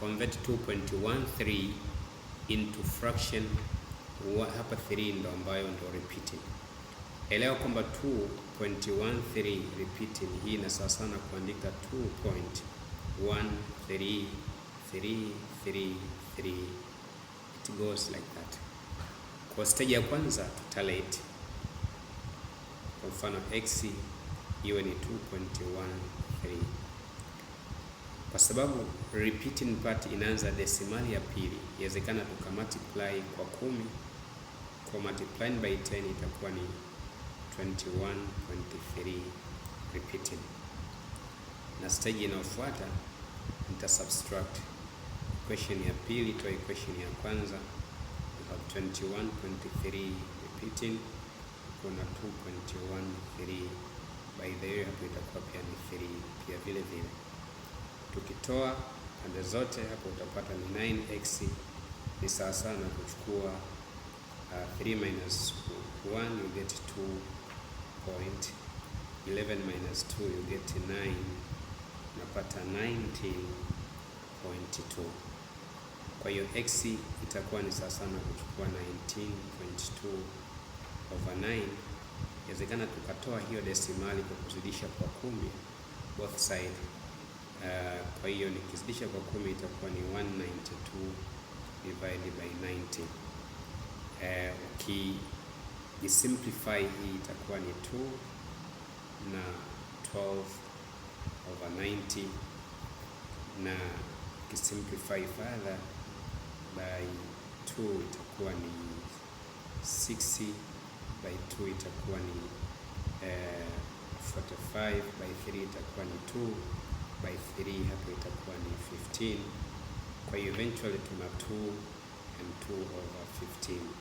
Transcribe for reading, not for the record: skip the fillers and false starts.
convert 2.13 into fraction. Hapa 3 ndo ambayo ndo repeating. Elewa kwamba 2.13 repeating hii ina sawa sana kuandika 2.1333. It goes like that. Kwa stage ya kwanza tutalete kwa mfano x iwe ni 2.13. Kwa sababu repeating part inaanza desimali ya pili, inawezekana tukamultiply kwa 10, kwa multiplying by 10 itakuwa ni 21.3 repeating. Na stage inayofuata nita subtract equation ya pili to equation ya kwanza. We have 21.3 repeating, kuna 2.13 by the way, hapo itakuwa pia ni 3 pia vile vile. Tukitoa pande zote hapo utapata ni 9x ni sawa sana kuchukua 3 minus 1 you get 2. 11 minus 2 you get 9, unapata 19.2. Kwa hiyo x itakuwa ni sawa sana kuchukua 19.2 over 9. Inawezekana tukatoa hiyo desimali kwa kuzidisha kwa 10 both side. Kwa hiyo nikizidisha kwa 10 itakuwa ni 192 divided by 90. Ukisimplify hii itakuwa ni 2 na 12 over 90, na ukisimplify further by 2 itakuwa ni 60, by 2 itakuwa ni 45, by 3 itakuwa ni 2, by 3 hapo itakuwa ni 15. Kwa hiyo eventually tuna 2 and 2 over 15.